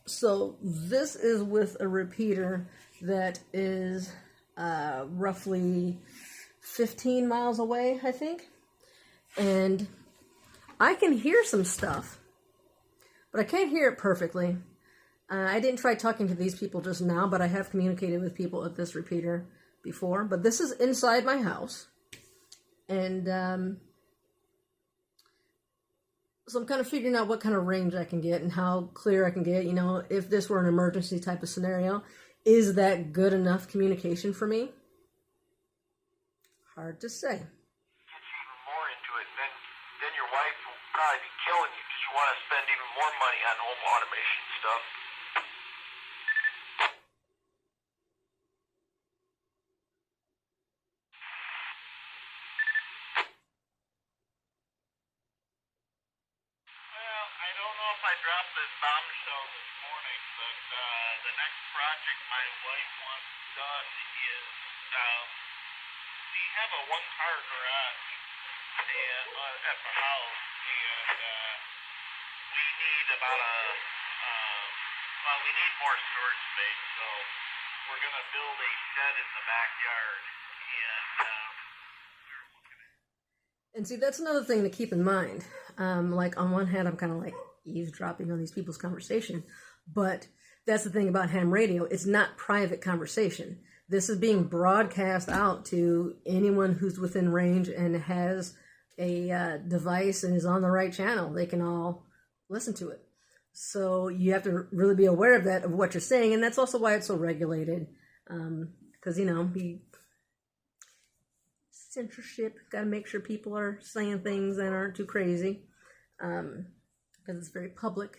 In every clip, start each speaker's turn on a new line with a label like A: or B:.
A: So this is with a repeater that is roughly 15 miles away, I think. And I can hear some stuff, but I can't hear it perfectly. I didn't try talking to these people just now, but I have communicated with people at this repeater before. But this is inside my house. And so I'm kind of figuring out what kind of range I can get and how clear I can get. You know, if this were an emergency type of scenario, is that good enough communication for me? Hard to say.
B: Gets even more into it, then your wife will probably be killing you because you want to spend even more money on home automation stuff. Well, I don't know if I dropped this bombshell this morning, but the next project my wife wants done is we have a one-car garage at the house, and we need about we need more storage space, so we're going to build a shed in the backyard,
A: And see, that's another thing to keep in mind. Like, on one hand, I'm kind of like eavesdropping on these people's conversation, but that's the thing about ham radio. It's not private conversation. This is being broadcast out to anyone who's within range and has a device and is on the right channel. They can all listen to it. So you have to really be aware of that, of what you're saying, and that's also why it's so regulated. Because, you know, censorship, got to make sure people are saying things that aren't too crazy, because it's very public.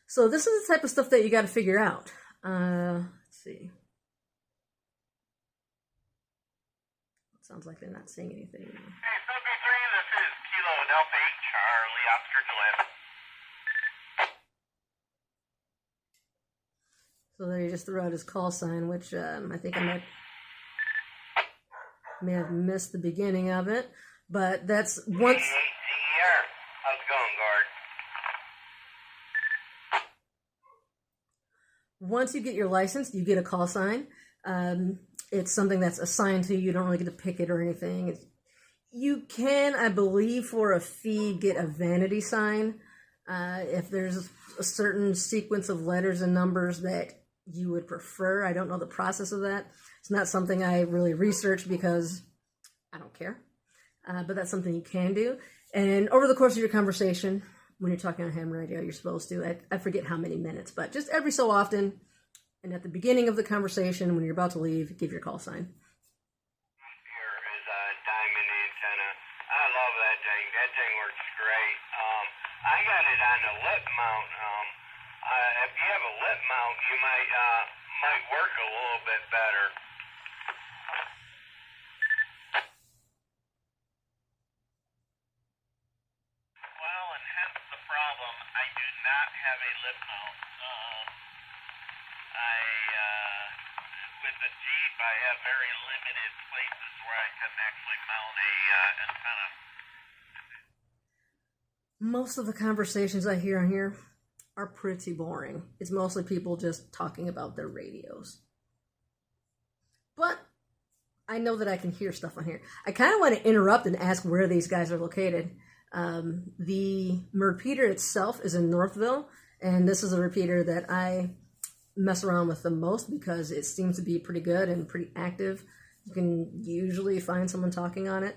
A: So this is the type of stuff that you got to figure out. Let's see. It sounds like they're not saying anything.
B: Hey, 73, this is Kilo Delta 8 Charlie, Oscar Gillette.
A: So there he just threw out his call sign, which I think I may have missed the beginning of it, but that's once.
B: CER. How's it going, guard?
A: Once you get your license, you get a call sign. It's something that's assigned to you. You don't really get to pick it or anything. You can, I believe, for a fee, get a vanity sign if there's a certain sequence of letters and numbers that you would prefer. I don't know the process of that. It's not something I really researched because I don't care. But that's something you can do. And over the course of your conversation, when you're talking on ham radio, you're supposed to, I forget how many minutes, but just every so often, and at the beginning of the conversation, when you're about to leave, give your call sign.
B: Here is a diamond antenna. I love that thing. That thing works great. I got it on a lip mount. If you have a lip mount, you might work a little bit better. Well, and hence the problem. I do not have a lip mount. With the Jeep, I have very limited places where I can actually mount a antenna.
A: Most of the conversations I hear on here are pretty boring. It's mostly people just talking about their radios. But I know that I can hear stuff on here. I kind of want to interrupt and ask where these guys are located. The repeater itself is in Northville, and this is a repeater that I mess around with the most because it seems to be pretty good and pretty active. You can usually find someone talking on it,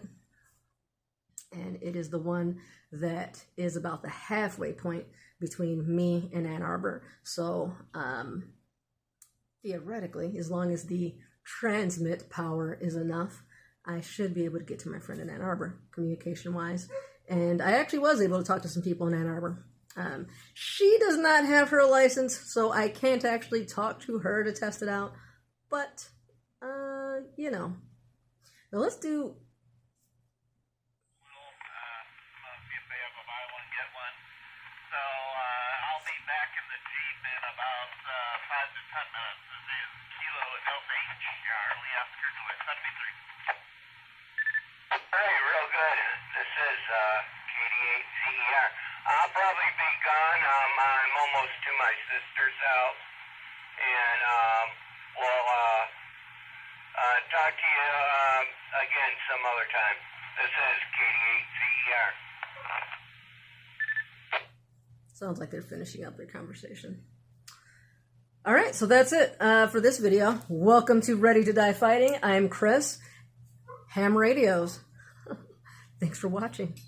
A: and it is the one that is about the halfway point between me and Ann Arbor. So theoretically, as long as the transmit power is enough, I should be able to get to my friend in Ann Arbor, communication-wise. And I actually was able to talk to some people in Ann Arbor. She does not have her license, so I can't actually talk to her to test it out. But, you know. Now let's do...
B: See if they have a buy one, get one. So, I'll be back in the Jeep in about 5 to 10 minutes. This is Kilo Delta 8 Charlie, Oscar Gillette, 73. Hey, real good. This is KD8CER. I'll probably be gone
C: I'm almost to my sister's house, and we'll talk to you again some other time. This is KD8CER.
A: Sounds like they're finishing up their conversation. All right, so that's it for this video. Welcome to Ready to Die Fighting. I'm Chris, Ham Radios. Thanks for watching.